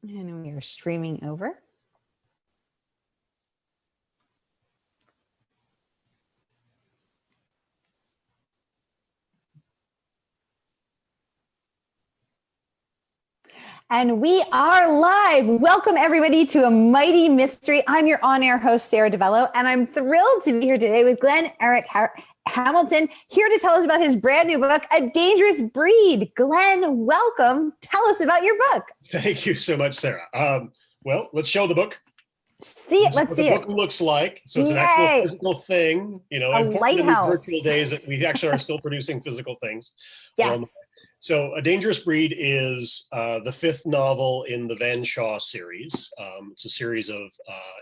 And we are streaming over. And we are live. Welcome everybody to A Mighty Mystery. I'm your on-air host, Sara DiVello, and I'm thrilled to be here today with Glen Erik Hamilton, here to tell us about his brand new book, A Dangerous Breed. Glen, welcome. Tell us about your book. Thank you so much, Sara. Well, let's show the book. See it. Let's see it. The book looks like. So it's an actual physical thing. You know, a lighthouse. In these virtual days that we actually are still producing physical things. Yes. So A Dangerous Breed is the fifth novel in the Van Shaw series. It's a series of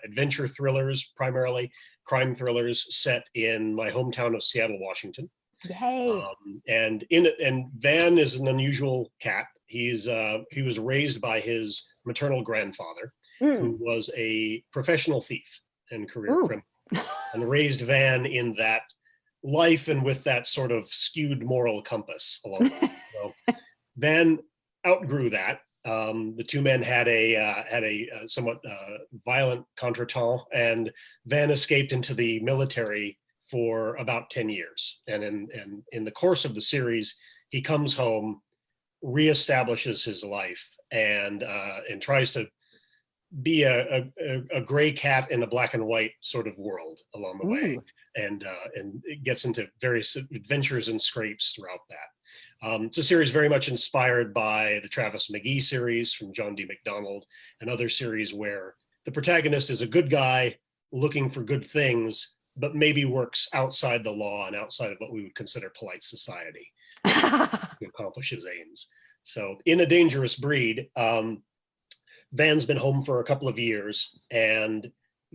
adventure thrillers, primarily crime thrillers set in my hometown of Seattle, Washington. Yay. And Van is an unusual cat. He was raised by his maternal grandfather, who was a professional thief and career criminal, and raised Van in that life and with that sort of skewed moral compass along the way. So Van outgrew that. The two men had a somewhat violent contretemps, and Van escaped into the military for about 10 years. And in the course of the series, he comes home, reestablishes his life, and tries to be a gray cat in a black and white sort of world along the way, and it gets into various adventures and scrapes throughout that. It's a series very much inspired by the Travis McGee series from John D. MacDonald, and other series where the protagonist is a good guy looking for good things, but maybe works outside the law and outside of what we would consider polite society to accomplish his aims. So in A Dangerous Breed, Van's been home for a couple of years and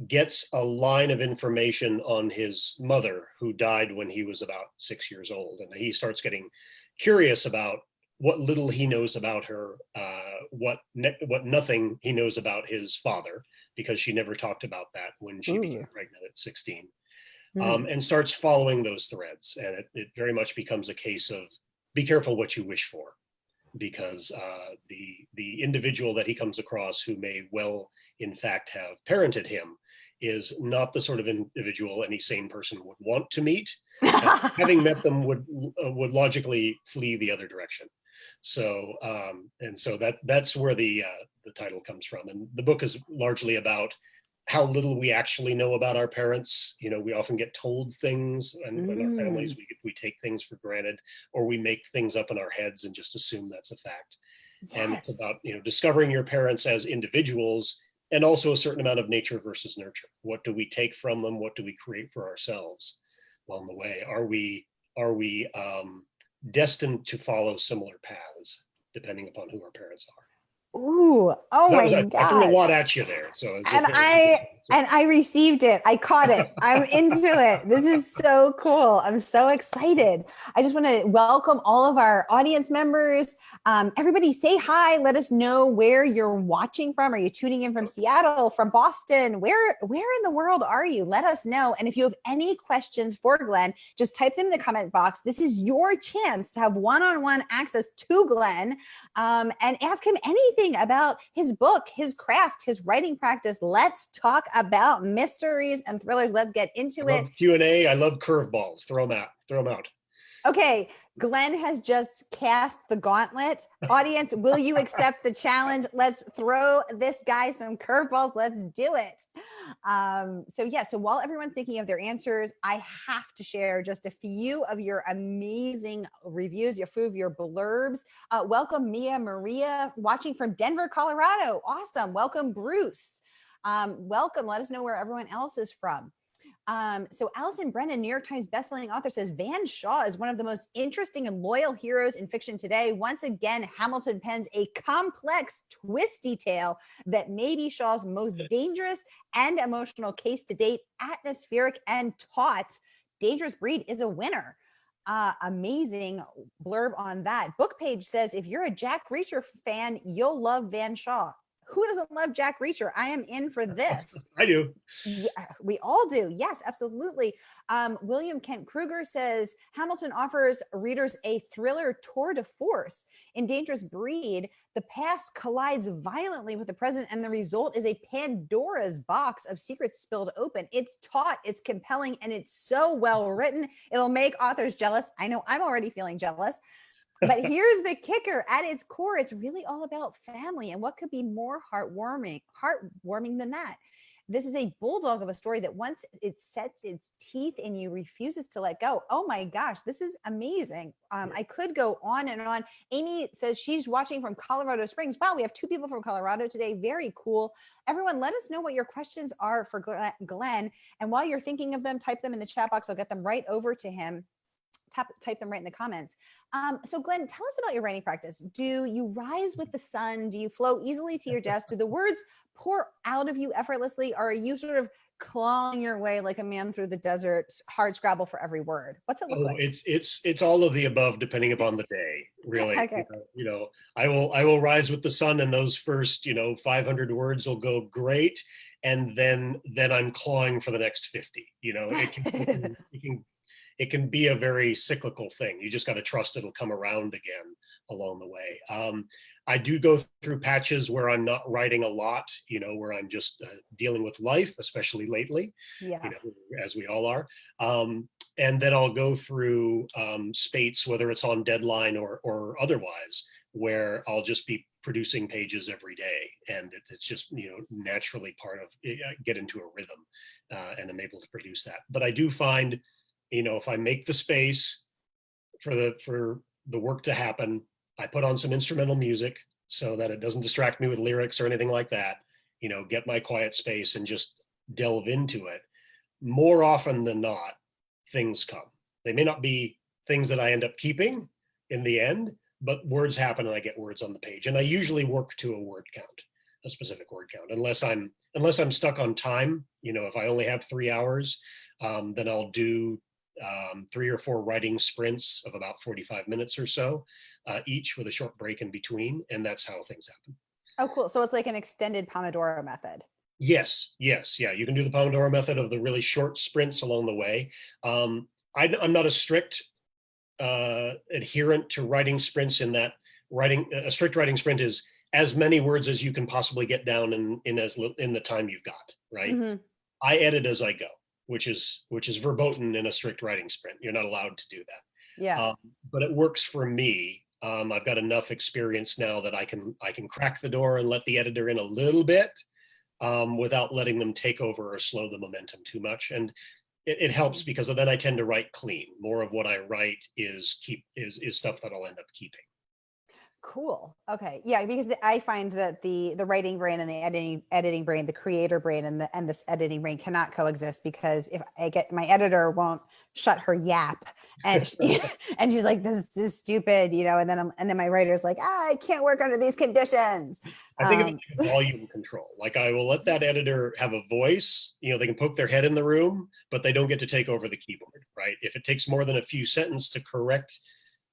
gets a line of information on his mother, who died when he was about 6 years old. And he starts getting curious about what little he knows about her, what nothing he knows about his father, because she never talked about that when she became pregnant at 16. And starts following those threads. And it very much becomes a case of be careful what you wish for, because the individual that he comes across, who may well in fact have parented him, is not the sort of individual any sane person would want to meet. Having met them would logically flee the other direction. So that's where the title comes from. And the book is largely about how little we actually know about our parents. You know, we often get told things, and in our families, we take things for granted, or we make things up in our heads and just assume that's a fact. Yes. And it's about, discovering your parents as individuals, and also a certain amount of nature versus nurture. What do we take from them? What do we create for ourselves along the way? Are we destined to follow similar paths depending upon who our parents are? Ooh, my God. I threw a lot at you there. And I received it. I caught it. I'm into it. This is so cool. I'm so excited. I just want to welcome all of our audience members. Everybody say hi. Let us know where you're watching from. Are you tuning in from Seattle, from Boston? Where in the world are you? Let us know. And if you have any questions for Glen, just type them in the comment box. This is your chance to have one-on-one access to Glen, and ask him anything about his book, his craft, his writing practice. Let's talk about mysteries and thrillers. Let's get into it. Q&A. I love curveballs. Throw them out. Okay, Glen has just cast the gauntlet. Audience, will you accept the challenge? Let's throw this guy some curveballs. Let's do it. So while everyone's thinking of their answers, I have to share just a few of your amazing reviews, a few of your blurbs. Welcome, Mia Maria, watching from Denver, Colorado. Awesome. Welcome, Bruce. Welcome. Let us know where everyone else is from. So Allison Brennan, New York Times bestselling author, says Van Shaw is one of the most interesting and loyal heroes in fiction today. Once again, Hamilton pens a complex, twisty tale that may be Shaw's most dangerous and emotional case to date. Atmospheric and taut, Dangerous Breed is a winner. Amazing blurb on that. Book Page says, if you're a Jack Reacher fan, you'll love Van Shaw. Who doesn't love Jack Reacher? I am in for this. I do. Yeah, we all do. Yes, absolutely. William Kent Kruger says Hamilton offers readers a thriller tour de force. In Dangerous Breed, the past collides violently with the present, and the result is a Pandora's box of secrets spilled open. It's taut, it's compelling, and it's so well written. It'll make authors jealous. I know I'm already feeling jealous. But here's the kicker. At its core, it's really all about family. And what could be more heartwarming than that? This is a bulldog of a story that once it sets its teeth in you, refuses to let go. Oh my gosh, this is amazing. I could go on and on. Amy says she's watching from Colorado Springs. Wow, we have 2 people from Colorado today. Very cool. Everyone, let us know what your questions are for Glen. And while you're thinking of them, type them in the chat box. I'll get them right over to him. Type them right in the comments. So Glen, tell us about your writing practice. Do you rise with the sun? Do you flow easily to your desk? Do the words pour out of you effortlessly? Or are you sort of clawing your way like a man through the desert, hard scrabble for every word? What's it look like? It's all of the above, depending upon the day, really. Okay. I will rise with the sun, and those first 500 words will go great, and then I'm clawing for the next 50. It can be a very cyclical thing. You just got to trust it'll come around again along the way. I do go through patches where I'm not writing a lot, where I'm just dealing with life, especially lately, as we all are. And then I'll go through spates, whether it's on deadline or otherwise, where I'll just be producing pages every day. And it's just, naturally part of, get into a rhythm and I'm able to produce that. But I do find, if I make the space for the work to happen, I put on some instrumental music so that it doesn't distract me with lyrics or anything like that, get my quiet space and just delve into it. More often than not, things come. They may not be things that I end up keeping in the end, but words happen and I get words on the page. And I usually work to a word count, a specific word count, unless I'm stuck on time. If I only have 3 hours, then I'll do 3 or 4 writing sprints of about 45 minutes or so, each with a short break in between. And that's how things happen. Oh, cool. So it's like an extended Pomodoro method. Yes. Yeah. You can do the Pomodoro method of the really short sprints along the way. I'm not a strict adherent to writing sprints in that a strict writing sprint is as many words as you can possibly get down in the time you've got, right? Mm-hmm. I edit as I go, which is verboten in a strict writing sprint. You're not allowed to do that. Yeah. But it works for me. I've got enough experience now that I can crack the door and let the editor in a little bit without letting them take over or slow the momentum too much. And it helps because then I tend to write clean. More of what I write is stuff that I'll end up keeping. Cool. Okay. Yeah, because I find that the writing brain and the editing brain, the creator brain and this editing brain cannot coexist, because if I get, my editor won't shut her yap and and she's like, this is stupid, and then my writer's like, I can't work under these conditions. I think of it like volume control. Like I will let that editor have a voice. They can poke their head in the room, but they don't get to take over the keyboard, right? If it takes more than a few sentences to correct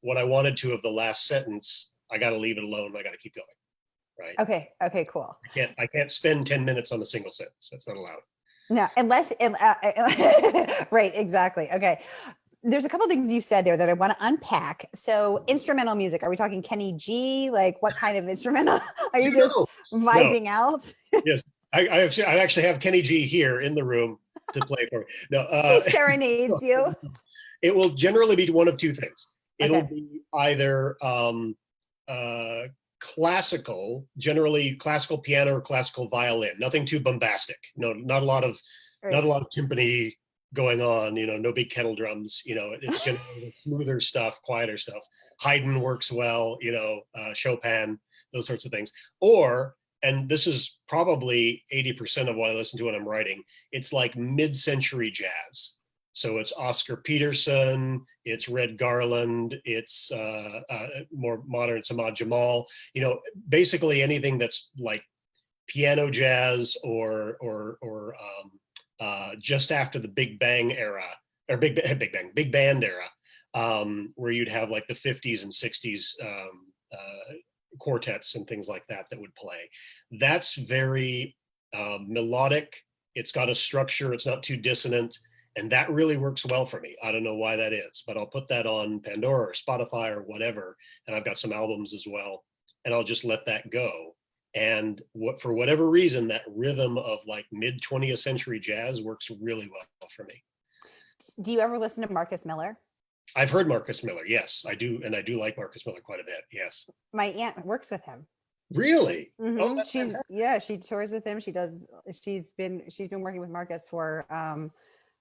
what I wanted to of the last sentence, I got to leave it alone. I got to keep going. Right. Okay, cool. I can't spend 10 minutes on a single sentence. That's not allowed. No, unless, right. Exactly. Okay. There's a couple of things you said there that I want to unpack. So instrumental music, are we talking Kenny G? Like what kind of instrumental? Are you just vibing out? Yes. I actually have Kenny G here in the room to play for me. No, he serenades you. It will generally be one of two things. It'll be either classical, generally classical piano or classical violin, nothing too bombastic. No, not a lot of timpani going on, no big kettle drums, it's generally smoother stuff, quieter stuff. Haydn works well, Chopin, those sorts of things. Or, and this is probably 80% of what I listen to when I'm writing, it's like mid-century jazz. So it's Oscar Peterson, it's Red Garland, it's more modern, Samad Jamal, basically anything that's like piano jazz or just after the Big Bang era, or Big Band era, where you'd have like the 50s and 60s quartets and things like that that would play. That's very melodic. It's got a structure. It's not too dissonant. And that really works well for me. I don't know why that is, but I'll put that on Pandora or Spotify or whatever. And I've got some albums as well. And I'll just let that go. And for whatever reason, that rhythm of like mid 20th century jazz works really well for me. Do you ever listen to Marcus Miller? I've heard Marcus Miller. Yes, I do. And I do like Marcus Miller quite a bit. Yes. My aunt works with him. Really? Mm-hmm. Oh, that's fantastic. She tours with him. She's been working with Marcus for,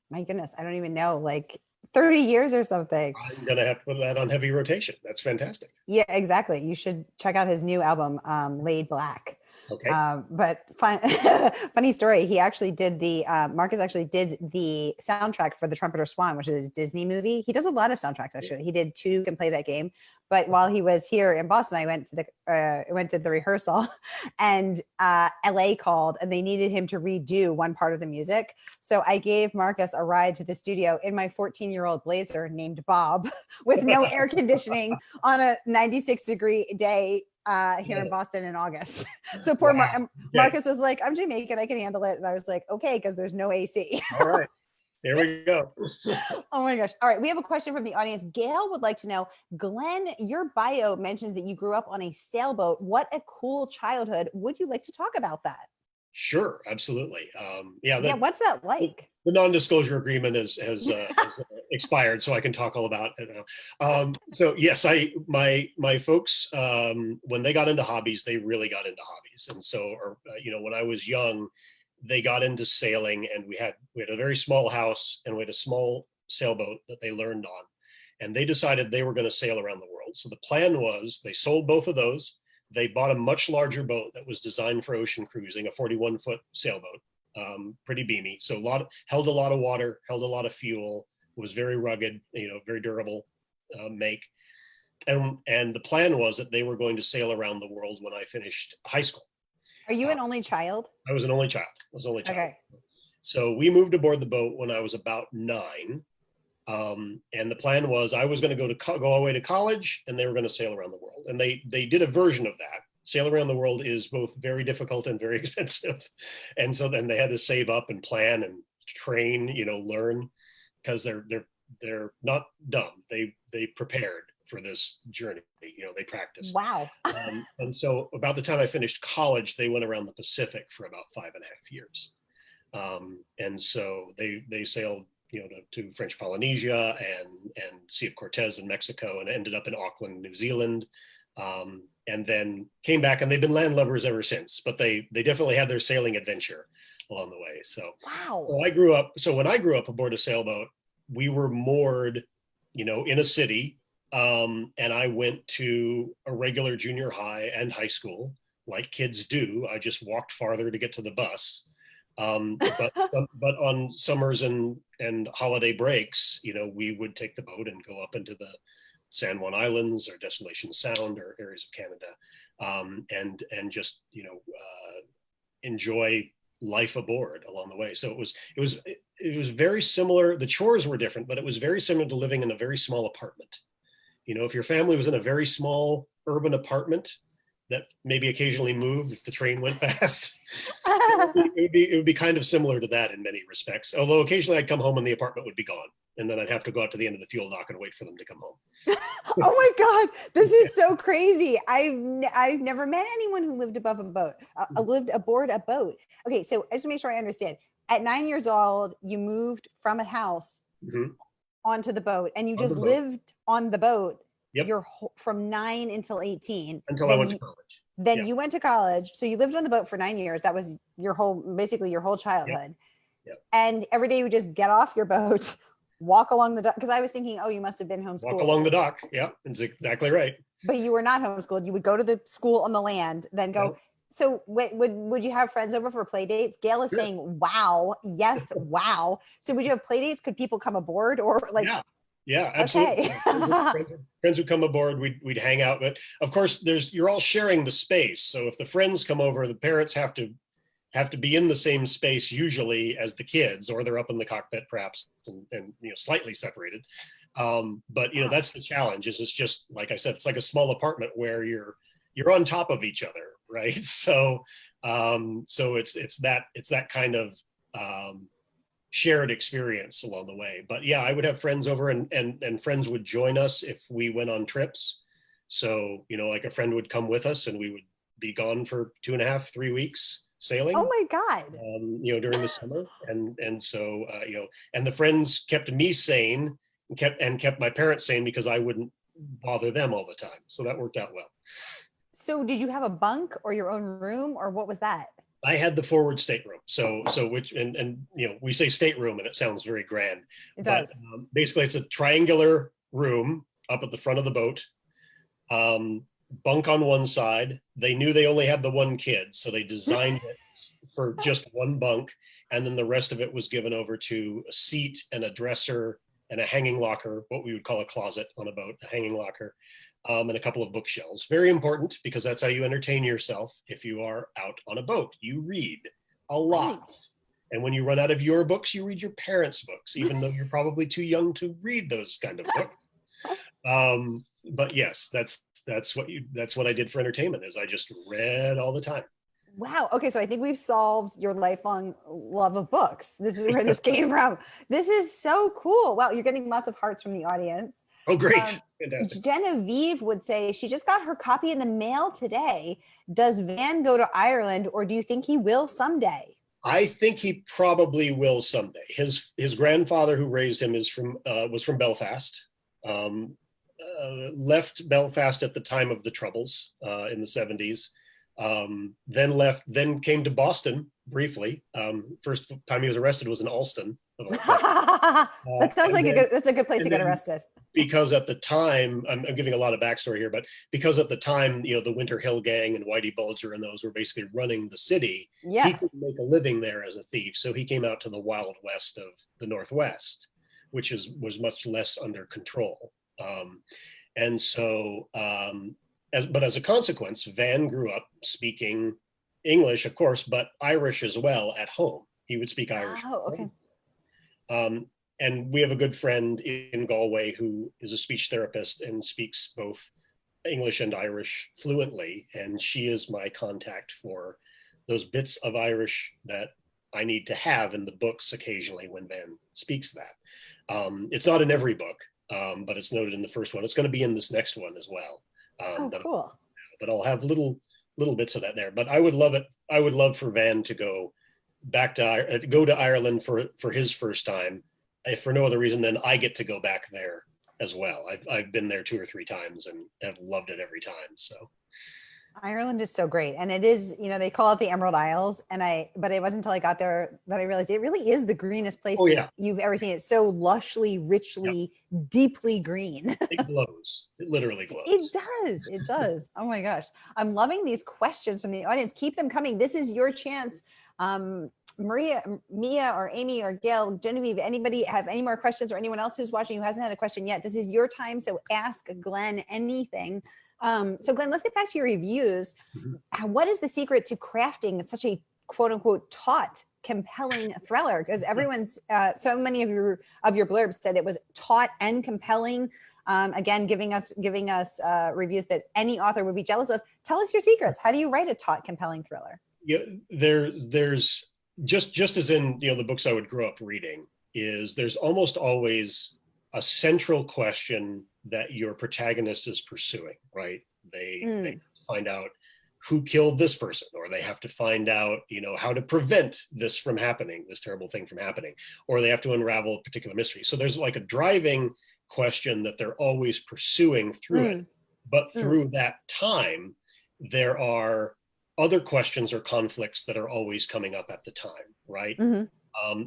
my goodness, I don't even know, like 30 years or something. I'm going to have to put that on heavy rotation. That's fantastic. Yeah, exactly. You should check out his new album, Laid Black. Okay. But funny story. He actually did Marcus actually did the soundtrack for The Trumpeter Swan, which is a Disney movie. He does a lot of soundtracks, actually. He did Two Can Play That Game. But while he was here in Boston, I went to the rehearsal, and LA called and they needed him to redo one part of the music. So I gave Marcus a ride to the studio in my 14-year-old Blazer named Bob with no air conditioning on a 96-degree day here in Boston in August. So poor Marcus was like, I'm Jamaican, I can handle it. And I was like, okay, because there's no AC. All right. There we go. Oh my gosh. All right. We have a question from the audience. Gail would like to know, Glenn, your bio mentions that you grew up on a sailboat. What a cool childhood. Would you like to talk about that? Sure, absolutely. What's that like? The non-disclosure agreement has expired, so I can talk all about it now. So yes, my folks, when they got into hobbies, they really got into hobbies. And so, when I was young, they got into sailing, and we had a very small house, and we had a small sailboat that they learned on, and they decided they were going to sail around the world. So the plan was they sold both of those. They bought a much larger boat that was designed for ocean cruising, a 41-foot sailboat, pretty beamy. So held a lot of water, held a lot of fuel, was very rugged, very durable make. And the plan was that they were going to sail around the world when I finished high school. Are you an only child? I was an only child. Okay. So we moved aboard the boat when I was about 9. And the plan was I was going to go away to college, and they were going to sail around the world. And they did a version of that. Sail around the world is both very difficult and very expensive. And so then they had to save up and plan and train, learn, because they're not dumb. They prepared for this journey. They practiced. Wow. And so about the time I finished college, they went around the Pacific for about 5.5 years. And so they sailed to French Polynesia and Sea of Cortez in Mexico, and ended up in Auckland, New Zealand, and then came back, and they've been landlubbers ever since. But they definitely had their sailing adventure along the way. So wow. So when I grew up aboard a sailboat, we were moored, in a city, and I went to a regular junior high and high school, like kids do. I just walked farther to get to the bus. But on summers and holiday breaks, we would take the boat and go up into the San Juan Islands or Desolation Sound or areas of Canada, and just enjoy life aboard along the way. So it was very similar. The chores were different, but it was very similar to living in a very small apartment. If your family was in a very small urban apartment that maybe occasionally moved if the train went past, it would be kind of similar to that in many respects. Although occasionally I'd come home and the apartment would be gone, and then I'd have to go out to the end of the fuel dock and wait for them to come home. Oh my God, this is so crazy. I've never met anyone who lived above a boat, lived aboard a boat. Okay, so just to make sure I understand, at 9 years old, you moved from a house onto the boat, and you just lived on the boat. Yep. From 9 until 18. Until I went to college. Then you went to college. So you lived on the boat for 9 years. That was basically your whole childhood. Yep. And every day you would just get off your boat, walk along the dock. Because I was thinking, you must have been homeschooled. Walk along the dock. Yeah, that's exactly right. But you were not homeschooled. You would go to the school on the land, then go. Nope. So would you have friends over for play dates? Gail is saying, wow. Yes, wow. So would you have play dates? Could people come aboard or like? Yeah, absolutely. Okay. Friends would come aboard, we'd hang out. But of course, you're all sharing the space. So if the friends come over, the parents have to be in the same space usually as the kids, or they're up in the cockpit perhaps, and slightly separated. But that's the challenge. Is it's just like I said, it's like a small apartment where you're on top of each other, right? So it's that kind of shared experience along the way. But yeah, I would have friends over, and friends would join us if we went on trips. So, like a friend would come with us and we would be gone for 2.5, 3 weeks Oh sailing, my God. during the summer. And so, and the friends kept me sane and kept my parents sane because I wouldn't bother them all the time. So that worked out well. So did you have a bunk or your own room, or what was that? I had the forward stateroom. So which, and we say stateroom and it sounds very grand, It but does. basically it's a triangular room up at the front of the boat. Bunk on one side. They knew they only had the one kid, so they designed it for just one bunk, and then the rest of it was given over to a seat and a dresser and a hanging locker, what we would call a closet on a boat, a hanging locker, and a couple of bookshelves. Very important, because that's how you entertain yourself if you are out on a boat. You read a lot. Right. And when you run out of your books, you read your parents' books, even though you're probably too young to read those kind of books. But yes, that's what I did for entertainment, is I just read all the time. Wow. Okay. So I think we've solved your lifelong love of books. This is where this came from. This is so cool. Wow. You're getting lots of hearts from the audience. Oh, great. Fantastic. Genevieve would say she just got her copy in the mail today. Does Van go to Ireland, or do you think he will someday? I think he probably will someday. His grandfather, who raised him, was from Belfast. Left Belfast at the time of the Troubles in the 70s. Then came to Boston briefly. First time he was arrested was in Alston. That sounds like that's a good place to get arrested. Because at the time, I'm giving a lot of backstory here, but because at the time, the Winter Hill Gang and Whitey Bulger and those were basically running the city, Yeah. he could make a living there as a thief. So he came out to the Wild West of the Northwest, which was much less under control. And so, as a consequence, Van grew up speaking English, of course, but Irish as well at home. He would speak Irish. Oh, okay. And we have a good friend in Galway who is a speech therapist and speaks both English and Irish fluently. And she is my contact for those bits of Irish that I need to have in the books occasionally when Van speaks that. It's not in every book, but it's noted in the first one. It's going to be in this next one as well. Cool. But I'll have little bits of that there. But I would love it. I would love for Van to go to Ireland for his first time. If for no other reason, then I get to go back there as well. I've been there 2 or 3 times and have loved it every time. So Ireland is so great. And it is, they call it the Emerald Isles. But it wasn't until I got there that I realized it really is the greenest place you've ever seen. It's so lushly, richly, deeply green. It glows. It literally glows. It does. It does. Oh my gosh. I'm loving these questions from the audience. Keep them coming. This is your chance. Maria, Mia, or Amy, or Gail, Genevieve, anybody have any more questions, or anyone else who's watching who hasn't had a question yet? This is your time. So ask Glen anything. So Glen, let's get back to your reviews. Mm-hmm. What is the secret to crafting such a quote unquote taut, compelling thriller? Because everyone's, so many of your blurbs said it was taut and compelling. Again, giving us reviews that any author would be jealous of. Tell us your secrets. How do you write a taut, compelling thriller? Yeah, there's just as in the books I would grow up reading, there's almost always a central question that your protagonist is pursuing, right? They find out who killed this person, or they have to find out how to prevent this from happening, this terrible thing from happening, or they have to unravel a particular mystery. So there's like a driving question that they're always pursuing through it, but through that time there are other questions or conflicts that are always coming up at the time, right? Mm-hmm.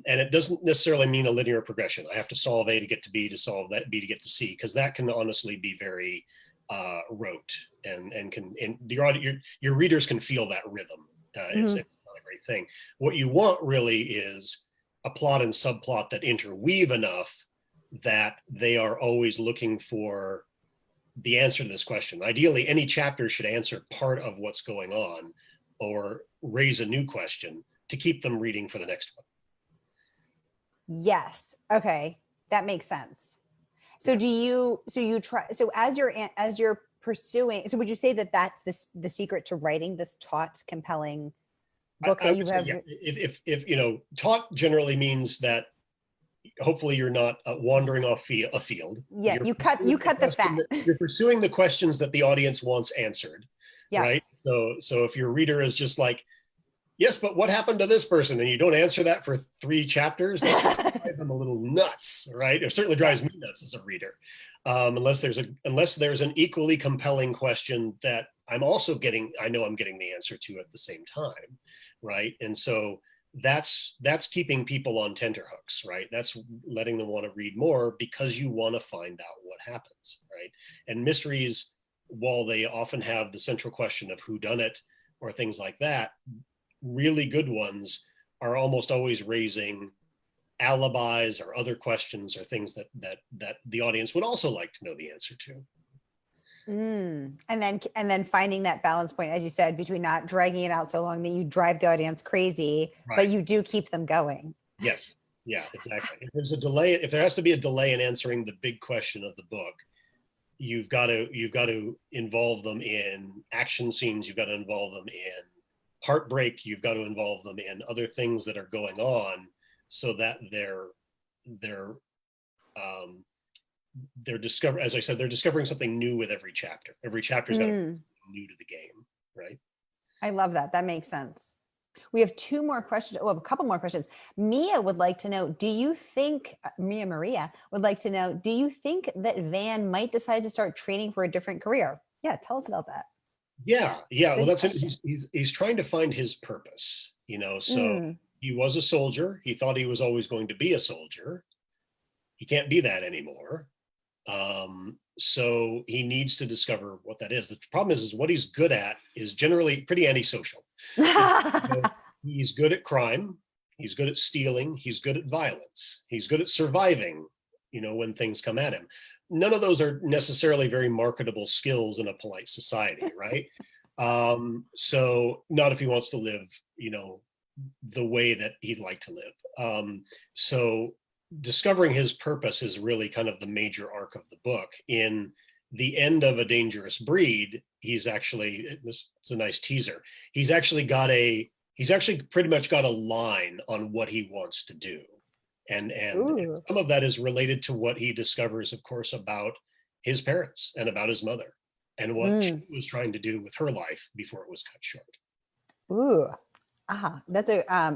And it doesn't necessarily mean a linear progression. I have to solve A to get to B, to solve that B to get to C, because that can honestly be very rote, and your readers can feel that rhythm. It's not a great thing. What you want really is a plot and subplot that interweave enough that they are always looking for the answer to this question. Ideally, any chapter should answer part of what's going on or raise a new question to keep them reading for the next one. Yes. Okay. That makes sense. So as you're pursuing, so would you say that that's the secret to writing this taut, compelling book I that you would say, have? yeah, if you know, taut generally means that hopefully you're not wandering off a field. Yeah, you cut the fat. You're pursuing the questions that the audience wants answered, right? Yes. So if your reader is just like, yes, but what happened to this person? And you don't answer that for 3 chapters, that's going to drive them a little nuts, right? It certainly drives me nuts as a reader. Unless there's an equally compelling question that I know I'm getting the answer to at the same time, right? And so that's keeping people on tenterhooks, right? That's letting them want to read more because you want to find out what happens, right? And mysteries, while they often have the central question of who done it or things like that, really good ones are almost always raising alibis or other questions or things that the audience would also like to know the answer to. And then finding that balance point, as you said, between not dragging it out so long that you drive the audience crazy, Right. but you do keep them going. Yes. Yeah, exactly. If there's a delay, if there has to be a delay in answering the big question of the book, you've got to involve them in action scenes. You've got to involve them in heartbreak. You've got to involve them in other things that are going on, so that they're as I said, they're discovering something new with every chapter. Every chapter's got to be new to the game, right? I love that. That makes sense. We have 2 more questions. Oh, a couple more questions. Mia would like to know, Mia Maria would like to know, do you think that Van might decide to start training for a different career? Yeah, tell us about that. Yeah. Well, that's it. Question. He's trying to find his purpose, you know. So he was a soldier. He thought he was always going to be a soldier. He can't be that anymore. So he needs to discover what that is. The problem is what he's good at is generally pretty antisocial. He's good at crime. He's good at stealing. He's good at violence. He's good at surviving, you know, when things come at him. None of those are necessarily very marketable skills in a polite society, right? So not if he wants to live, you know, the way that he'd like to live. So discovering his purpose is really kind of the major arc of the book. In the end of A Dangerous Breed, he's actually, this is a nice teaser, he's actually pretty much got a line on what he wants to do. And some of that is related to what he discovers, of course, about his parents and about his mother and what she was trying to do with her life before it was cut short. That's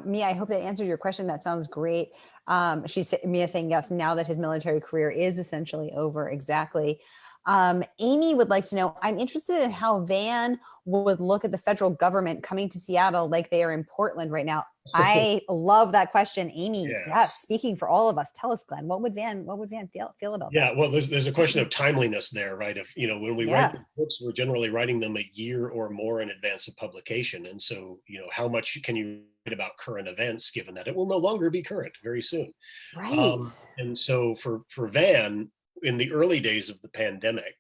Mia, I hope that answered your question. That sounds great. Mia saying yes, now that his military career is essentially over. Exactly. Amy would like to know, I'm interested in how Van would look at the federal government coming to Seattle like they are in Portland right now. I love that question, Amy. Yes. Speaking for all of us, tell us, Glenn, what would Van feel about that? Yeah, well, there's a question of timeliness there, right? If, you know, when we write books, we're generally writing them a year or more in advance of publication. And so, you know, how much can you write about current events, given that it will no longer be current very soon? Right. And so for Van, in the early days of the pandemic,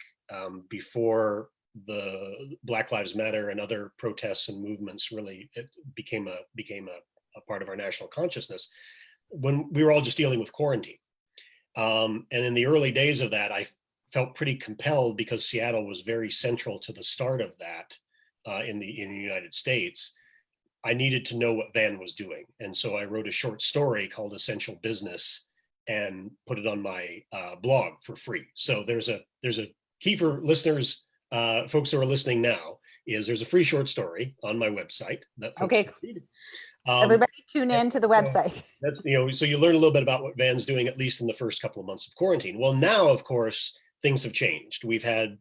before the Black Lives Matter and other protests and movements really became a part of our national consciousness, when we were all just dealing with quarantine. And in the early days of that, I felt pretty compelled, because Seattle was very central to the start of that in the United States. I needed to know what Van was doing. And so I wrote a short story called Essential Business and put it on my blog for free. So there's a key for listeners, folks who are listening now, is there's a free short story on my website that folks can read. Everybody tune in to the website. That's, you know, so you learn a little bit about what Van's doing, at least in the first couple of months of quarantine. Well, now, of course, things have changed. We've had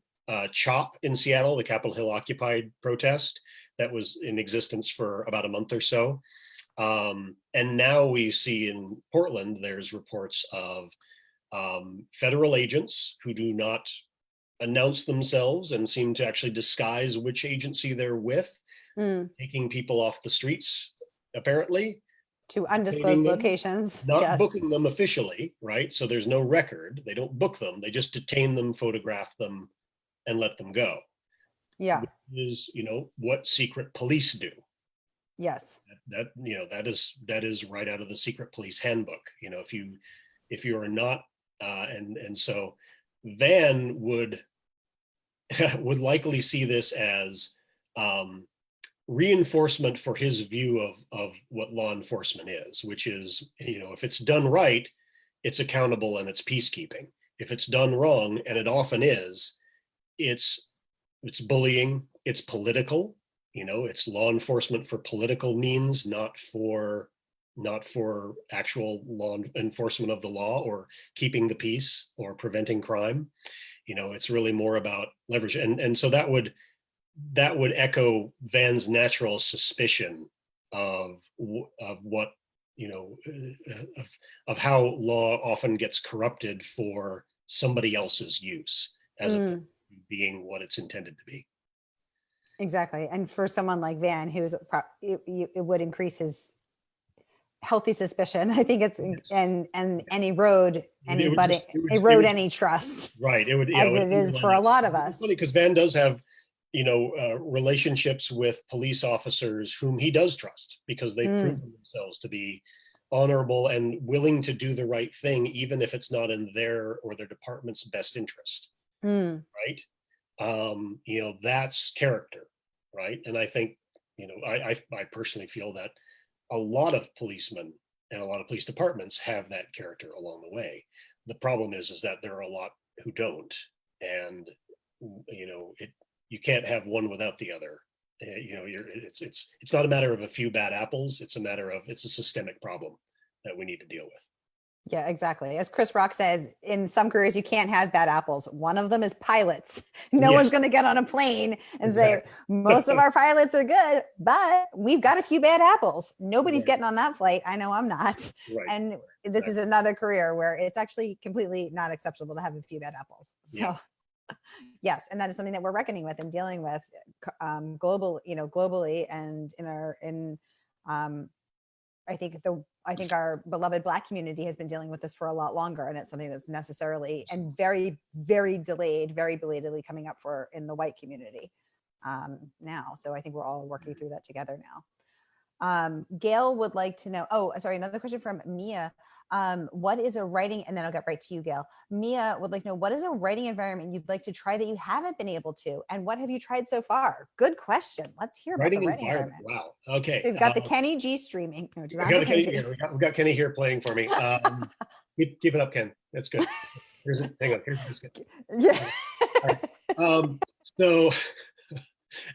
CHOP in Seattle, the Capitol Hill Occupied protest that was in existence for about a month or so. And now we see in Portland, there's reports of federal agents who do not announce themselves and seem to actually disguise which agency they're with, taking people off the streets, apparently. To undisclosed locations. Not booking them officially, right? So there's no record. They don't book them. They just detain them, photograph them, and let them go. Yeah. Which is, you know, what secret police do. Yes. That you know, that is right out of the secret police handbook. You know, if you are not, and so Van would, would likely see this as reinforcement for his view of what law enforcement is, which is, if it's done right, it's accountable and it's peacekeeping. If it's done wrong, and it often is, it's bullying, it's political, it's law enforcement for political means, not for actual law enforcement of the law or keeping the peace or preventing crime. It's really more about leverage. And so that would echo Van's natural suspicion of what, of how law often gets corrupted for somebody else's use as opposed to being what it's intended to be. Exactly. And for someone like Van, it would increase his healthy suspicion. I think it's, and erode any trust. Right. It would, as it is for a lot of us. Funny because Van does have, relationships with police officers whom he does trust because they've proven themselves to be honorable and willing to do the right thing, even if it's not in their or their department's best interest. Right. That's character. Right. And I think, I personally feel that a lot of policemen and a lot of police departments have that character along the way. The problem is that there are a lot who don't. And, you can't have one without the other. It's not a matter of a few bad apples. It's a systemic problem that we need to deal with. Yeah, exactly. As Chris Rock says, in some careers, you can't have bad apples. One of them is pilots. No one's going to get on a plane and say, most of our pilots are good, but we've got a few bad apples. Nobody's getting on that flight. I know I'm not. Right. And this is another career where it's actually completely not acceptable to have a few bad apples. So yes, and that is something that we're reckoning with and dealing with globally and I think our beloved Black community has been dealing with this for a lot longer, and it's something that's necessarily and very, very delayed, very belatedly coming up for in the white community now. So I think we're all working through that together now. Gail would like to know, another question from Mia. What is a writing, and then I'll get right to you, Gail. Mia would like to know, what is a writing environment you'd like to try that you haven't been able to, and what have you tried so far? Good question. Let's hear about the writing environment. Wow. Okay. We've got the Kenny G streaming. No, we got Kenny here. We've got Kenny here playing for me. Keep it up, Ken. That's good. Hang on. Here's the biscuit. Yeah. So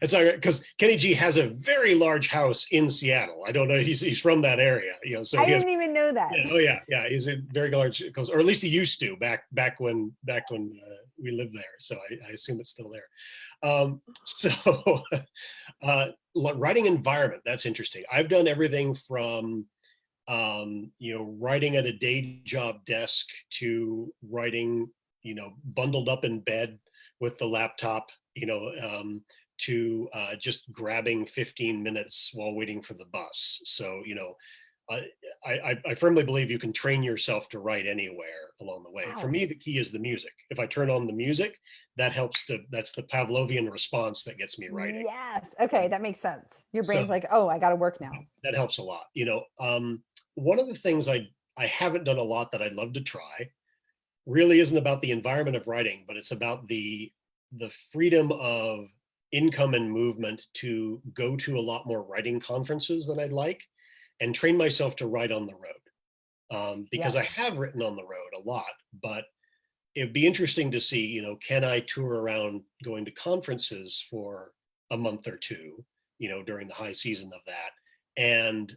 it's all right because Kenny G has a very large house in Seattle. I don't know. He's from that area, so I didn't even know that. Yeah. He's a very large, or at least he used to back when we lived there. So I assume it's still there. Writing environment, that's interesting. I've done everything from writing at a day job desk to writing, bundled up in bed with the laptop, to just grabbing 15 minutes while waiting for the bus. So, I firmly believe you can train yourself to write anywhere along the way. Wow. For me, the key is the music. If I turn on the music, that's the Pavlovian response that gets me writing. Yes. Okay. That makes sense. Your brain's like, oh, I got to work now. That helps a lot. One of the things I haven't done a lot that I'd love to try really isn't about the environment of writing, but it's about the freedom of income and movement to go to a lot more writing conferences than I'd like and train myself to write on the road. Because I have written on the road a lot, but it'd be interesting to see, can I tour around going to conferences for a month or two, during the high season of that, and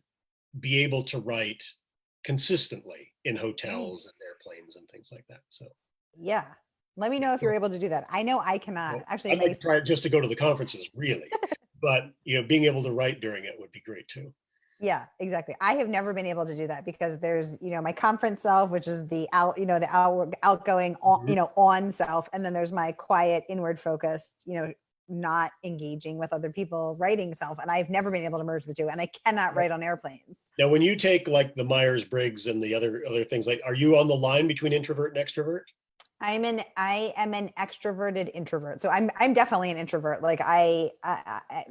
be able to write consistently in hotels and airplanes and things like that. So yeah. Let me know if you're able to do that. I know I cannot. Well, actually. I'd like to try it just to go to the conferences, really. But being able to write during it would be great too. Yeah, exactly. I have never been able to do that because there's, my conference self, which is the outgoing, on self, and then there's my quiet, inward focused, not engaging with other people, writing self, and I've never been able to merge the two, and I cannot write on airplanes. Now, when you take like the Myers-Briggs and the other things, like, are you on the line between introvert and extrovert? I am an extroverted introvert. So I'm definitely an introvert. Like and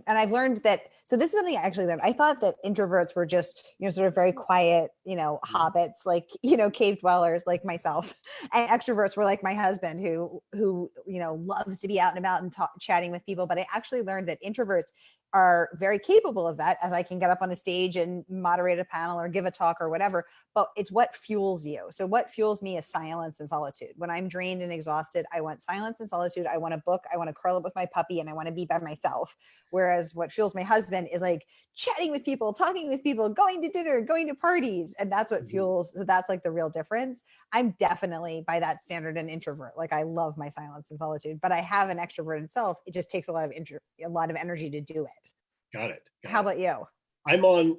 I've learned that, So this is something I actually learned. I thought that introverts were just, sort of very quiet, hobbits, like, cave dwellers like myself. And extroverts were like my husband who, loves to be out and about and chatting with people. But I actually learned that introverts are very capable of that, as I can get up on a stage and moderate a panel or give a talk or whatever, but it's what fuels you. So what fuels me is silence and solitude. When I'm drained and exhausted, I want silence and solitude. I want a book. I want to curl up with my puppy and I want to be by myself. Whereas what fuels my husband is like chatting with people, talking with people, going to dinner, going to parties. And that's what fuels, so that's like the real difference. I'm definitely, by that standard, an introvert. Like I love my silence and solitude, but I have an extroverted self. It just takes a lot of energy to do it. Got it. How about you? I'm on,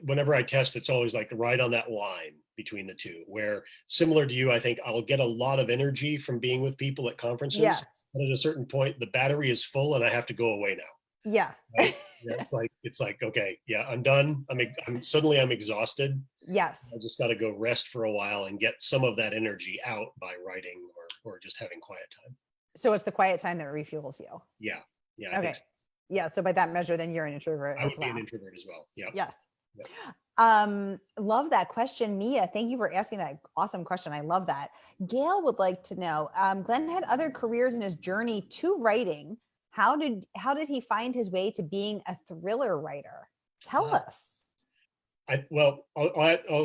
whenever I test, it's always like right on that line between the two, where similar to you, I think I'll get a lot of energy from being with people at conferences. Yeah. But at a certain point, the battery is full and I have to go away now. Yeah. Right? Yeah, it's like, okay, yeah, I'm done. I'm exhausted. Yes. I just got to go rest for a while and get some of that energy out by writing or just having quiet time. So it's the quiet time that refuels you. Yeah. Yeah. Okay. So. Yeah. So by that measure, then you're an introvert. I would be an introvert as well. Yeah. Yes. Yep. Love that question, Mia. Thank you for asking that awesome question. I love that. Gail would like to know, Glenn had other careers in his journey to writing. How did he find his way to being a thriller writer? Tell us. I'll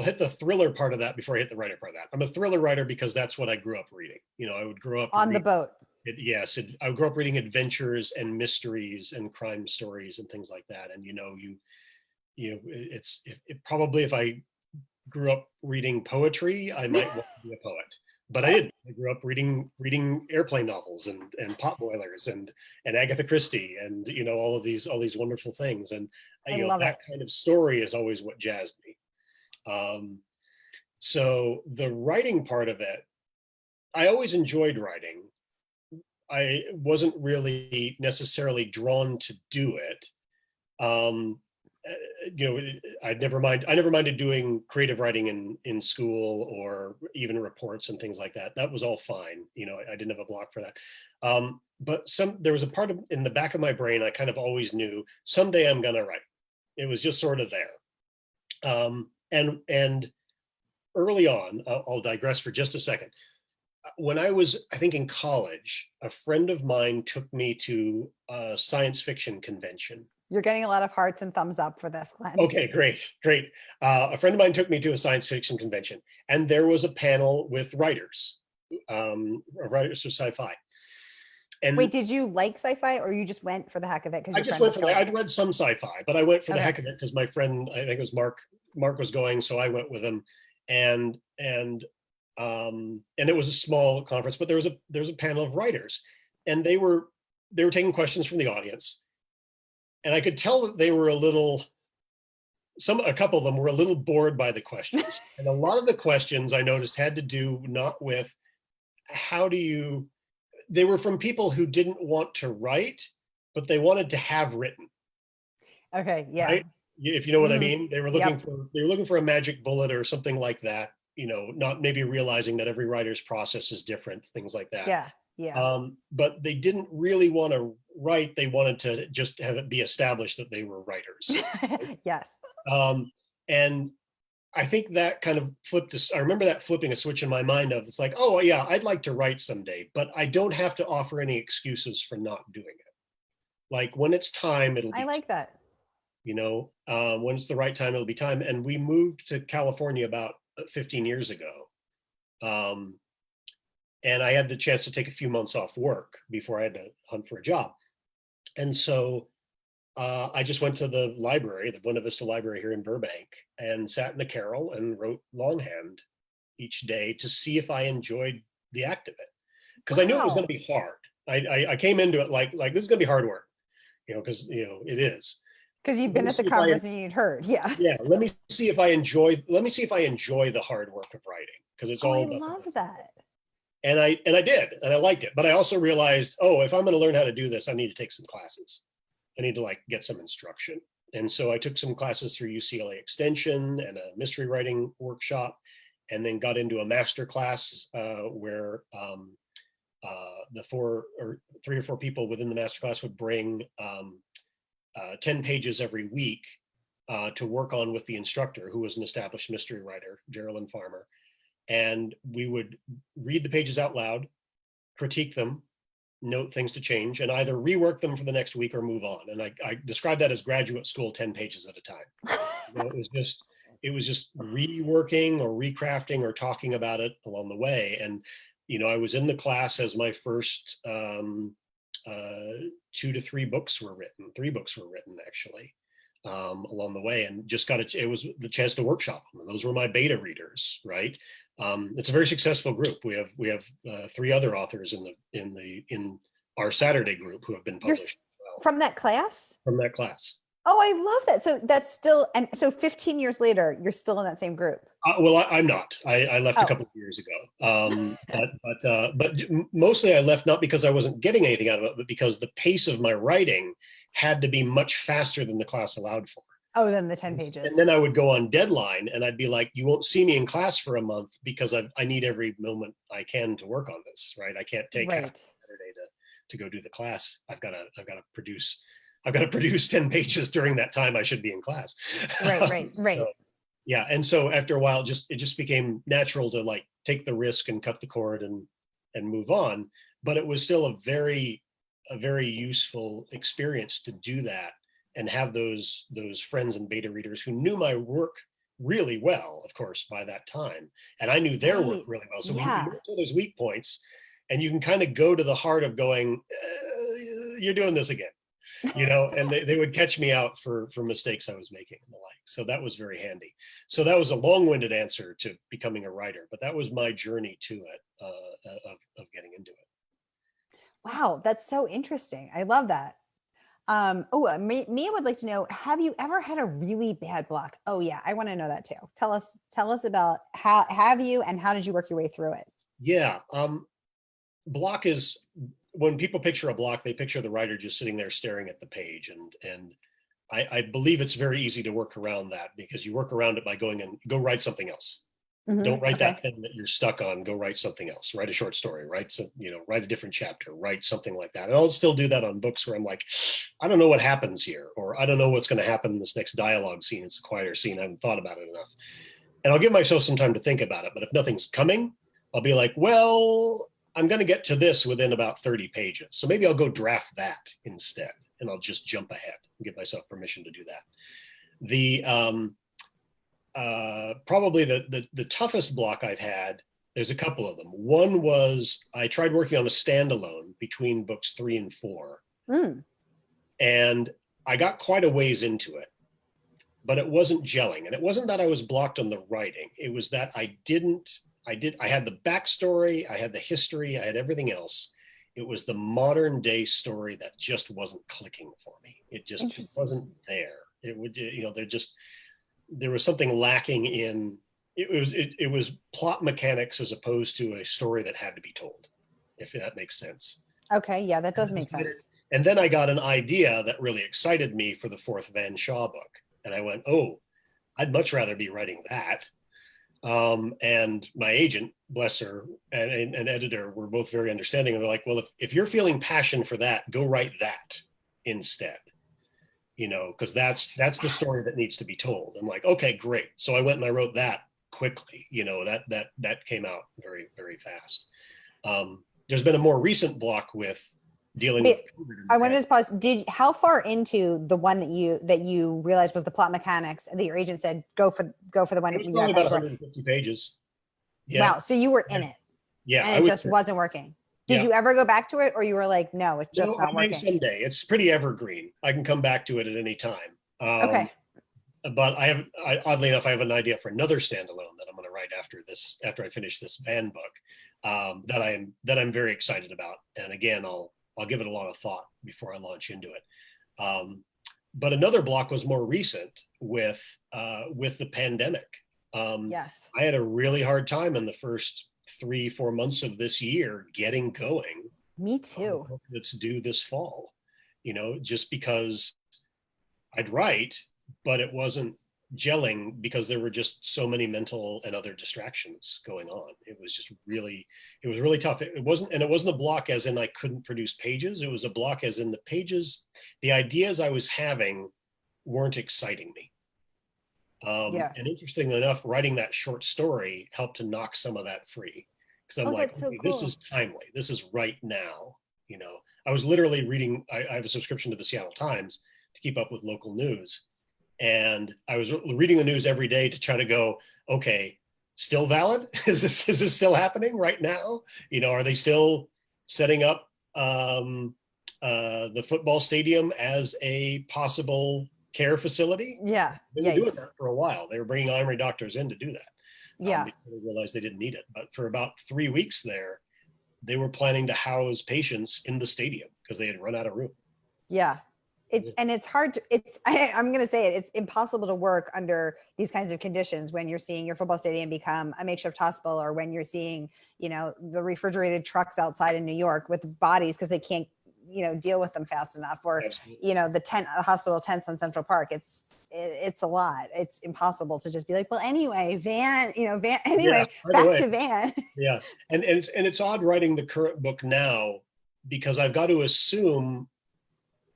hit the thriller part of that before I hit the writer part of that. I'm a thriller writer because that's what I grew up reading. I would grow up on the boat. I grew up reading adventures and mysteries and crime stories and things like that. And probably if I grew up reading poetry, I might want to be a poet. But I didn't. I grew up reading airplane novels and potboilers and Agatha Christie and all these wonderful things. And that kind of story is always what jazzed me. So the writing part of it, I always enjoyed writing. I wasn't really necessarily drawn to do it. I never minded doing creative writing in school or even reports and things like that. That was all fine. I didn't have a block for that. But there was a part in the back of my brain, I kind of always knew someday I'm going to write. It was just sort of there. And early on, I'll digress for just a second. When I was, I think in college, a friend of mine took me to a science fiction convention. You're getting a lot of hearts and thumbs up for this, Glenn. Okay, great. A friend of mine took me to a science fiction convention, and there was a panel with writers of sci-fi. And wait, did you like sci-fi, or you just went for the heck of it? I just went for I'd read some sci-fi, but I went for the heck of it because my friend, I think it was Mark was going, so I went with him, and it was a small conference, but there was a panel of writers, and they were taking questions from the audience. And I could tell that they were a couple of them were a little bored by the questions. And a lot of the questions I noticed had to do not with they were from people who didn't want to write, but they wanted to have written. Okay. Yeah. Right? If you know what I mean, they were looking for a magic bullet or something like that, not maybe realizing that every writer's process is different, things like that. Yeah. Yeah. But they didn't really want to write. They wanted to just have it be established that they were writers. Yes. And I think that kind of I remember that flipping a switch in my mind of, it's like, oh yeah, I'd like to write someday, but I don't have to offer any excuses for not doing it. Like when it's time, it'll be I like that. When it's the right time, it'll be time. And we moved to California about 15 years ago. And I had the chance to take a few months off work before I had to hunt for a job. And so I just went to the library, the Buena Vista Library here in Burbank, and sat in a carrel and wrote longhand each day to see if I enjoyed the act of it. Because I knew it was going to be hard. I came into it like this is going to be hard work, because it is. Because you've been at the conference and you'd heard, yeah. Yeah, let me see if I enjoy the hard work of writing, because it's all. I love that. And I did, and I liked it. But I also realized, if I'm going to learn how to do this, I need to take some classes. I need to get some instruction. And so I took some classes through UCLA Extension and a mystery writing workshop, and then got into a master class where the 3 or 4 people within the master class would bring 10 pages every week to work on with the instructor, who was an established mystery writer, Geraldine Farmer. And we would read the pages out loud, critique them, note things to change, and either rework them for the next week or move on. And I describe that as graduate school, 10 pages at a time. It was just reworking or recrafting or talking about it along the way. And, I was in the class as my first 2 to 3 books were written. 3 books were written, actually. Along the way, and just it was the chance to workshop them. And those were my beta readers, right? It's a very successful group. We have 3 other authors in our Saturday group who have been published. From that class? From that class. Oh, I love that. So that's still, and so 15 years later, you're still in that same group. Well, I'm not. I left a couple of years ago. But mostly I left not because I wasn't getting anything out of it, but because the pace of my writing had to be much faster than the class allowed for. Oh, then the 10 pages. And then I would go on deadline and I'd be like, you won't see me in class for a month because I need every moment I can to work on this, right? I can't take half Saturday to go do the class. I've got to produce 10 pages during that time I should be in class. Right. So, yeah. And so after a while, it just became natural to like take the risk and cut the cord and move on. But it was still a very useful experience to do that and have those friends and beta readers who knew my work really well, of course, by that time. And I knew their work really well. So we went to those weak points, and you can kind of go to the heart of going, you're doing this again. And they would catch me out for mistakes I was making and the like. So that was very handy. So that was a long-winded answer to becoming a writer, but that was my journey to it, of getting into it. Wow, that's so interesting. I love that. Mia would like to know, have you ever had a really bad block? Oh yeah, I want to know that too. Tell us about how did you work your way through it? Yeah. Block is, when people picture a block, they picture the writer just sitting there staring at the page. And I believe it's very easy to work around that, because you work around it by going and go write something else. Mm-hmm. Don't write that thing that you're stuck on. Go write something else. Write a short story. Write a different chapter. Write something like that. And I'll still do that on books where I'm like, I don't know what happens here, or I don't know what's going to happen in this next dialogue scene. It's a quieter scene. I haven't thought about it enough. And I'll give myself some time to think about it. But if nothing's coming, I'll be like, well, I'm going to get to this within about 30 pages. So maybe I'll go draft that instead, and I'll just jump ahead and give myself permission to do that. Probably the toughest block I've had, there's a couple of them. One was I tried working on a standalone between books 3 and 4. And I got quite a ways into it, but it wasn't gelling. And it wasn't that I was blocked on the writing. It was that I had the backstory, I had the history, I had everything else. It was the modern day story that just wasn't clicking for me. It just wasn't there. There was something lacking in it was plot mechanics as opposed to a story that had to be told, if that makes sense. Okay, yeah, that does make sense. And then I got an idea that really excited me for the 4th Van Shaw book. And I went, oh, I'd much rather be writing that. And my agent, bless her, and editor were both very understanding. And they're like, well, if you're feeling passion for that, go write that instead. Because that's the story that needs to be told. I'm like, okay, great. So I went and I wrote that quickly. That came out very, very fast. There's been a more recent block with dealing with COVID. I wanted to pause. How far into the one that you realized was the plot mechanics that your agent said go for the one? It was probably about 150 pages. Yeah. Wow. So you were in it. Yeah. And it just wasn't working. Did you ever go back to it, or you were like, no, it's just not working? Someday. It's pretty evergreen. I can come back to it at any time. Okay. But oddly enough, I have an idea for another standalone that I'm going to write after I finish this Van book, that I'm very excited about. And again, I'll give it a lot of thought before I launch into it. But another block was more recent with the pandemic. Yes. I had a really hard time in the first 3-4 months of this year getting going. Me too. That's due this fall, just because I'd write, but it wasn't gelling because there were just so many mental and other distractions going on. It was really tough. It wasn't a block as in I couldn't produce pages. It was a block as in the pages, the ideas I was having weren't exciting me. And interestingly enough, writing that short story helped to knock some of that free. Because I'm like, that's so okay, cool. this is timely. This is right now. I was literally reading, I have a subscription to the Seattle Times to keep up with local news. And I was reading the news every day to try to go, okay, still valid? Is this still happening right now? Are they still setting up the football stadium as a possible care facility? Yeah. They've been doing that for a while. They were bringing Army doctors in to do that. Yeah. Before they realized they didn't need it. But for about 3 weeks there, they were planning to house patients in the stadium because they had run out of room. Yeah. It's hard to, I'm going to say it, it's impossible to work under these kinds of conditions when you're seeing your football stadium become a makeshift hospital, or when you're seeing, the refrigerated trucks outside in New York with bodies because they can't, deal with them fast enough, or, Absolutely. the hospital tents on Central Park. It's a lot. It's impossible to just be like, well, anyway, Van, back to Van. Yeah. And it's odd writing the current book now, because I've got to assume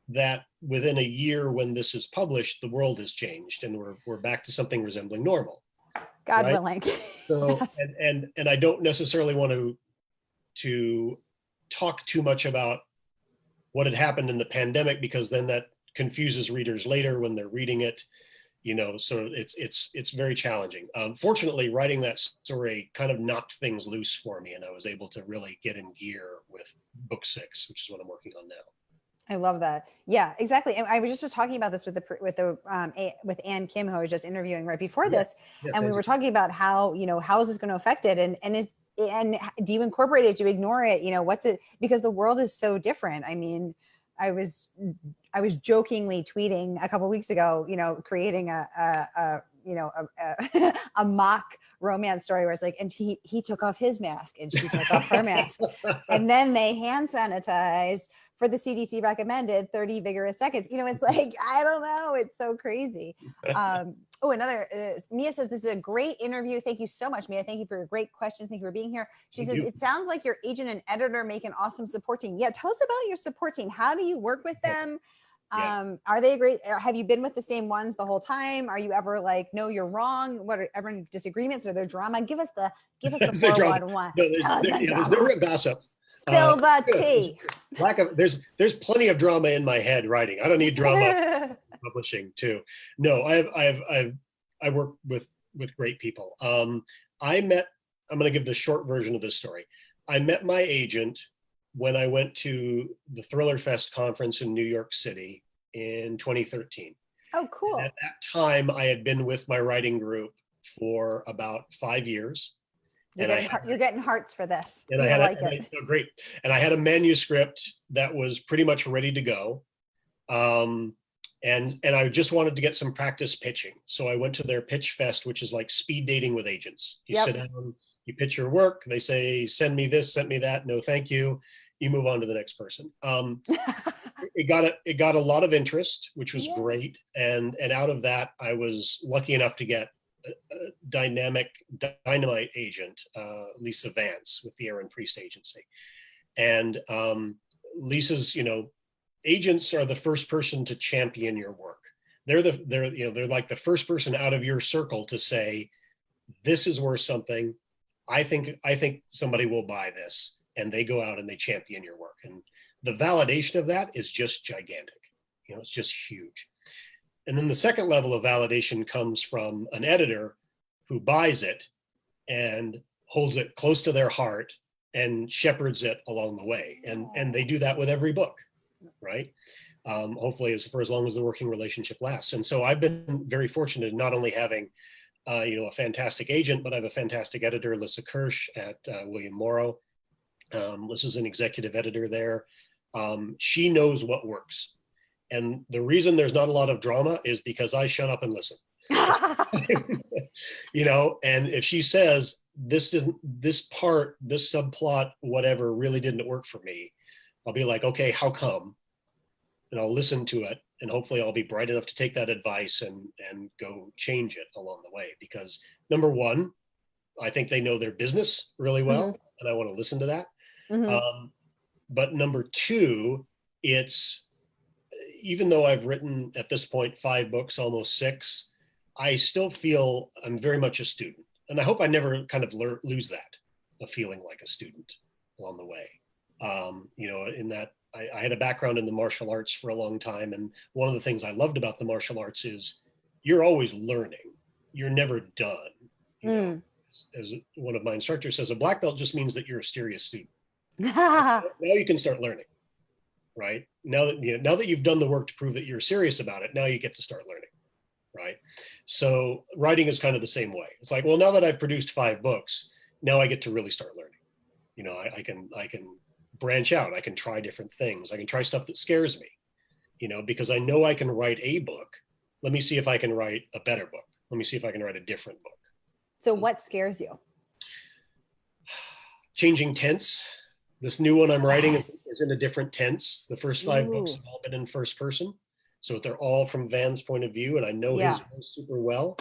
that within a year when this is published, the world has changed and we're back to something resembling normal. God willing. So, yes. and I don't necessarily want to talk too much about what had happened in the pandemic, because then that confuses readers later when they're reading it, so it's very challenging. Fortunately, writing that story kind of knocked things loose for me, and I was able to really get in gear with book 6, which is what I'm working on now. I love that. Yeah, exactly. And I was talking about this with Ann Kim, who I was just interviewing right before this. Yes, and we were talking about how, how is this going to affect it? And do you incorporate it? Do you ignore it? What's it? Because the world is so different. I mean, I was jokingly tweeting a couple of weeks ago, creating a mock romance story where it's like, and he took off his mask and she took off her mask, and then they hand sanitized for the CDC recommended 30 vigorous seconds. It's like, I don't know. It's so crazy. Mia says, this is a great interview. Thank you so much, Mia. Thank you for your great questions. Thank you for being here. She says, it sounds like your agent and editor make an awesome support team. Yeah. Tell us about your support team. How do you work with them? Are they great? Have you been with the same ones the whole time? Are you ever like, no, you're wrong? What are ever disagreements or their drama? Give us the 411. There's no real gossip. Spill the tea. There's plenty of drama in my head writing. I don't need drama publishing too. No, I work with great people. I'm going to give the short version of this story. I met my agent when I went to the Thriller Fest conference in New York City in 2013. Oh, cool. And at that time, I had been with my writing group for about 5 years. You're getting hearts for this. And great. And I had a manuscript that was pretty much ready to go. And I just wanted to get some practice pitching. So I went to their pitch fest, which is like speed dating with agents. You sit down, you pitch your work. They say, send me this, send me that. No, thank you. You move on to the next person. It got a lot of interest, which was great. And out of that, I was lucky enough to get a dynamite agent, Lisa Vance with the Aaron Priest Agency. And Lisa's, agents are the first person to champion your work. They're like the first person out of your circle to say, this is worth something. I think somebody will buy this, and they go out and they champion your work. And the validation of that is just gigantic. It's just huge. And then the second level of validation comes from an editor who buys it and holds it close to their heart and shepherds it along the way. And they do that with every book, right? Hopefully for as long as the working relationship lasts. And so I've been very fortunate in not only having a fantastic agent, but I have a fantastic editor, Lissa Kirsch at William Morrow. Lissa's an executive editor there. She knows what works. And the reason there's not a lot of drama is because I shut up and listen. And if she says this subplot, whatever, really didn't work for me, I'll be like, okay, how come? And I'll listen to it and hopefully I'll be bright enough to take that advice and go change it along the way. Because number one, I think they know their business really well, and I want to listen to that. But number two, it's, even though I've written at this point 5 books, almost 6, I still feel I'm very much a student. And I hope I never kind of lose that, of feeling like a student along the way. You know, in that I had a background in the martial arts for a long time. And one of the things I loved about the martial arts is you're always learning. You're never done. You know, as one of my instructors says, a black belt just means that you're a serious student. Now you can start learning, right? Now that you've done the work to prove that you're serious about it, now you get to start learning, right? So writing is kind of the same way. It's like, well, now that I've produced 5 books, now I get to really start learning. You know, I can branch out. I can try different things. I can try stuff that scares me, you know, because I know I can write a book. Let me see if I can write a better book. Let me see if I can write a different book. So what scares you? Changing tense. This new one I'm writing is in a different tense. The first 5 books have all been in first person. So they're all from Van's point of view, and I know his voice super well.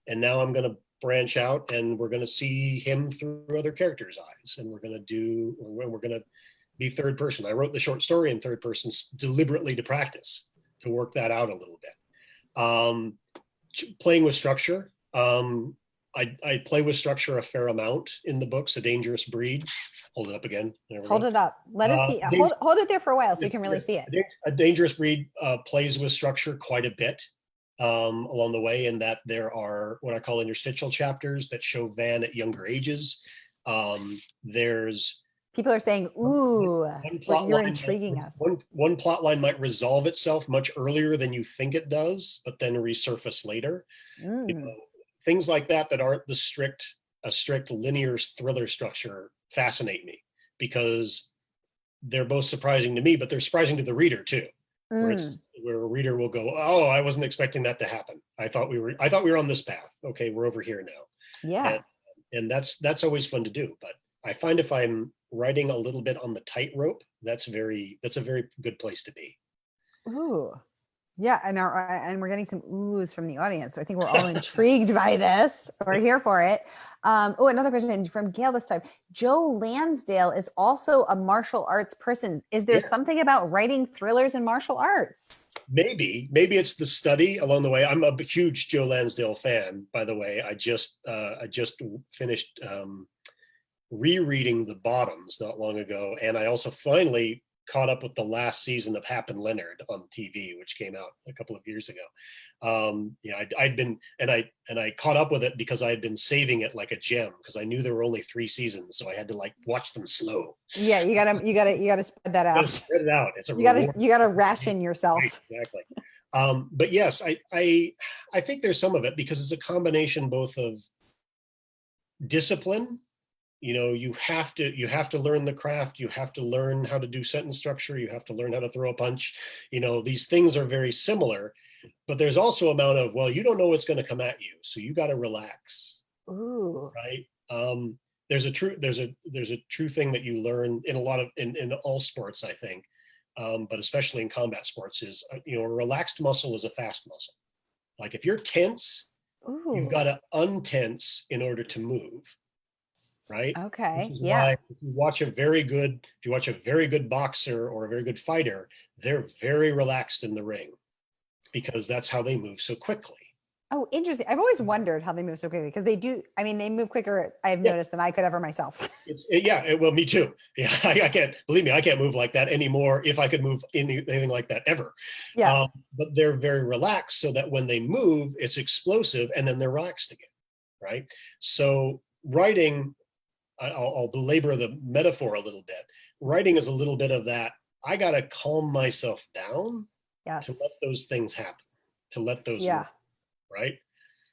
And now I'm going to branch out, and we're going to see him through other characters' eyes. And we're going to be third person. I wrote the short story in third person deliberately to practice, to work that out a little bit. Playing with structure. I play with structure a fair amount in the books, A Dangerous Breed. Hold it up again. Hold it up. Let us see. Hold it there for a while so you can really see it. A Dangerous Breed plays with structure quite a bit along the way, in that there are what I call interstitial chapters that show Van at younger ages. There's people are saying, "Ooh, you're intriguing us." One plot line might resolve itself much earlier than you think it does, but then resurface later. You know, things like that aren't a strict linear thriller structure fascinate me, because they're both surprising to me, but they're surprising to the reader too. Where a reader will go, "Oh, I wasn't expecting that to happen. I thought we were on this path. Okay, we're over here now." Yeah. And that's always fun to do. But I find if I'm writing a little bit on the tightrope, that's a very good place to be. Ooh. Yeah, and we're getting some oohs from the audience. So I think we're all intrigued by this. We're here for it. Another question from Gail this time. Joe Lansdale is also a martial arts person. Is there something about writing thrillers in martial arts? Maybe it's the study along the way. I'm a huge Joe Lansdale fan, by the way. I just finished rereading The Bottoms not long ago, and I also finally caught up with the last season of Hap and Leonard on TV, which came out a couple of years ago. I caught up with it because I had been saving it like a gem, because I knew there were only 3 seasons, so I had to like watch them slow. Yeah, you gotta spread that out. Spread it out. It's you gotta ration yourself. Right, exactly. But yes, I think there's some of it, because it's a combination both of discipline. You know, you have to learn the craft. You have to learn how to do sentence structure. You have to learn how to throw a punch. You know, these things are very similar, but there's also amount of, well, you don't know what's going to come at you, so you got to relax. Ooh. Right. There's a true thing that you learn in in all sports, I think, but especially in combat sports, is a relaxed muscle is a fast muscle. Like if you're tense, you've got to untense in order to move. Right. Okay. Which is why if you watch a very good boxer or a very good fighter, they're very relaxed in the ring, because that's how they move so quickly. Oh, interesting. I've always wondered how they move so quickly, because they move quicker, I've noticed, than I could ever myself. Well, me too. Yeah, I can't move like that anymore, if I could move anything like that ever. Yeah. But they're very relaxed, so that when they move, it's explosive, and then they're relaxed again. Right. So writing, I'll belabor the metaphor a little bit. Writing is a little bit of that. I got to calm myself down to let those things happen, to let those move, right?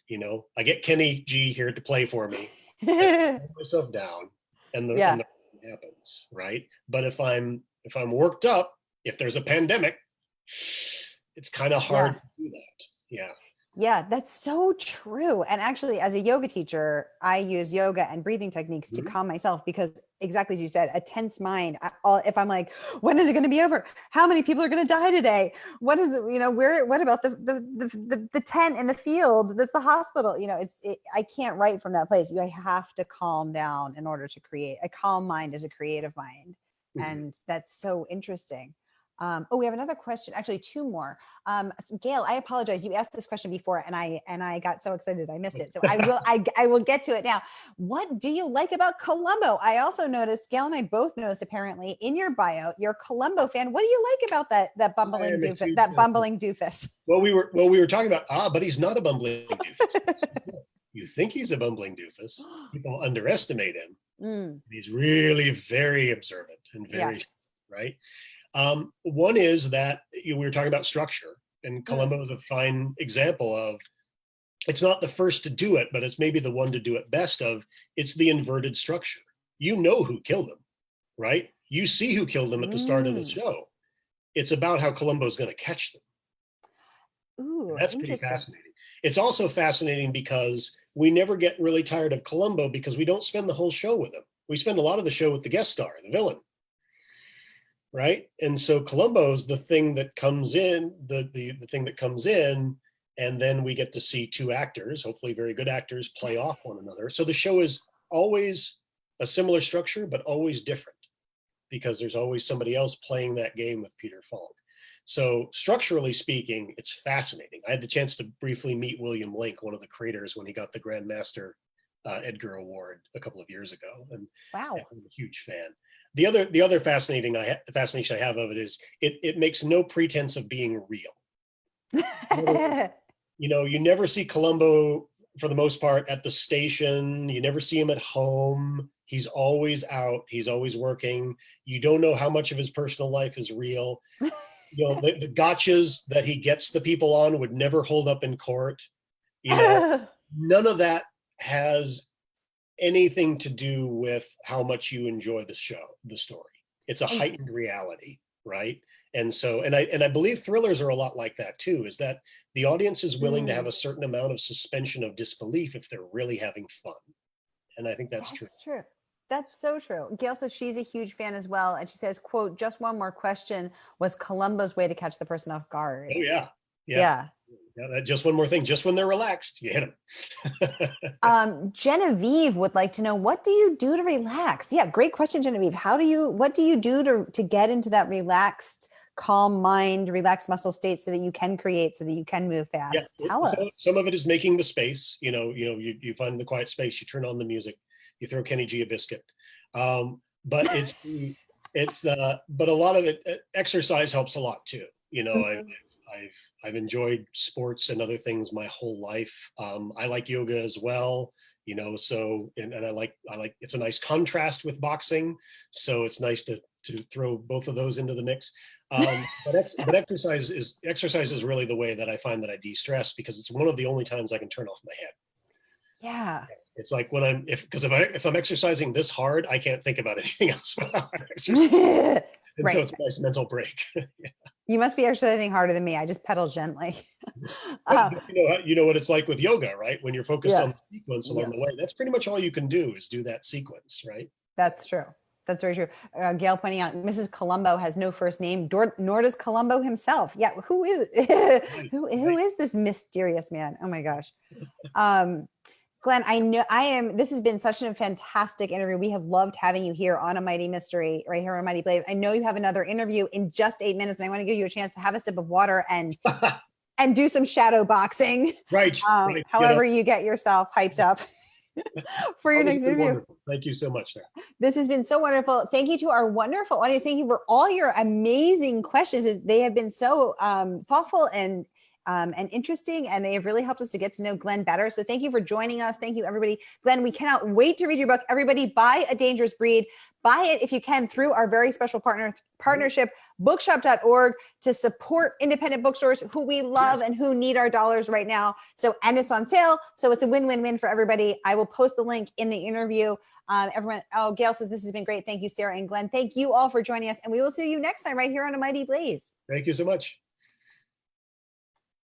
You know, I get Kenny G here to play for me, calm myself down, and the happens, right? But if I'm worked up, if there's a pandemic, it's kind of hard to do that. Yeah. Yeah, that's so true. And actually, as a yoga teacher, I use yoga and breathing techniques to Mhm. calm myself because, exactly as you said, a tense mind. If I'm like, when is it going to be over? How many people are going to die today? What is the, where? What about the tent in the field? That's the hospital. I can't write from that place. I have to calm down in order to create. A calm mind is a creative mind, Mhm. and that's so interesting. We have another question. Actually, two more. Gail, I apologize. You asked this question before, and I got so excited I missed it. So I will get to it now. What do you like about Columbo? I also noticed, Gail and I both noticed, apparently in your bio, you're a Columbo fan. What do you like about that I bumbling am a doofus? huge That fan. bumbling doofus. Well, we were talking about but he's not a bumbling doofus. You think he's a bumbling doofus. People underestimate him. Mm, He's really very observant and very yes. right. One is that we were talking about structure, and Mm, Columbo is a fine example of it's not the first to do it, but it's maybe the one to do it best of. It's the inverted structure. You know who killed him, right? You see who killed him at the start of the mm. show. It's about how Columbo's going to catch them. And Ooh, that's pretty interesting. fascinating. It's also fascinating because we never get really tired of Columbo because we don't spend the whole show with him. We spend a lot of the show with the guest star, the villain, right? And so Columbo's the thing that comes in, the thing that comes in, and then we get to see two actors, hopefully very good actors, play off one another. So the show is always a similar structure, but always different because there's always somebody else playing that game with Peter Falk. So structurally speaking, it's fascinating. I had the chance to briefly meet William Link, one of the creators, when he got the Grand Master Edgar Award a couple of years ago, and Wow. I'm a huge fan. The other fascination I have of it is it makes no pretense of being real. In other words, you never see Columbo for the most part at the station. You never see him at home. He's always out. He's always working. You don't know how much of his personal life is real. The gotchas that he gets the people on would never hold up in court. You know, none of that has anything to do with how much you enjoy the story. It's a and heightened reality, right? And I believe thrillers are a lot like that too, is that the audience is willing to have mm, a certain amount of suspension of disbelief if they're really having fun. And I think that's true. that's true. That's so true. Gail says she's a huge fan as well. And she says, quote, just one more question. Was Columbo's way to catch the person off guard? Oh yeah. Yeah. Yeah. Yeah, that just one more thing. Just when they're relaxed, you hit them. Genevieve would like to know, what do you do to relax? Yeah, great question, Genevieve. What do you do to get into that relaxed, calm mind, relaxed muscle state so that you can create, so that you can move Yeah, fast? Tell us. some of it is making the space. You find the quiet space. You turn on the music. You throw Kenny G a biscuit. But but a lot of it. Exercise helps a lot too. Mhm. I've enjoyed sports and other things my whole life. I like yoga as well. And I like it's a nice contrast with boxing. So it's nice to throw both of those into the mix. But exercise is really the way that I find that I de-stress because it's one of the only times I can turn off my head. Yeah. It's like when if I'm exercising this hard, I can't think about anything else while I'm exercising. And so Right. it's a nice mental break. You must be exercising harder than me. I just pedal gently. But uh, you know what it's like with yoga, right? When you're focused yeah. on the sequence along the Yes. way, that's pretty much all you can do is do that sequence, right? That's true. That's very true. Gail pointing out, Mrs. Columbo has no first name, nor does Columbo himself. Yeah, who is Right, who right. is this mysterious man? Oh my gosh. Um, Glen, I know I am. This has been such a fantastic interview. We have loved having you here on A Mighty Mystery, right here on Mighty Blaze. I know you have another interview in just 8 minutes, and I want to give you a chance to have a sip of water and do some shadow boxing. Right, right. Get However up. you get yourself hyped up for your Oh, this next has been interview. wonderful. Thank you so much, Sarah. This has been so wonderful. Thank you to our wonderful audience. Thank you for all your amazing questions. They have been so thoughtful and interesting, and they have really helped us to get to know Glen better. So thank you for joining us. Thank you, everybody. Glen, we cannot wait to read your book. Everybody, buy A Dangerous Breed. Buy it if you can through our very special partnership, bookshop.org, to support independent bookstores who we love Yes. and who need our dollars right now. And it's on sale. So it's a win-win-win for everybody. I will post the link in the interview. Everyone, Gail says this has been great. Thank you, Sarah and Glen. Thank you all for joining us. And we will see you next time right here on A Mighty Blaze. Thank you so much.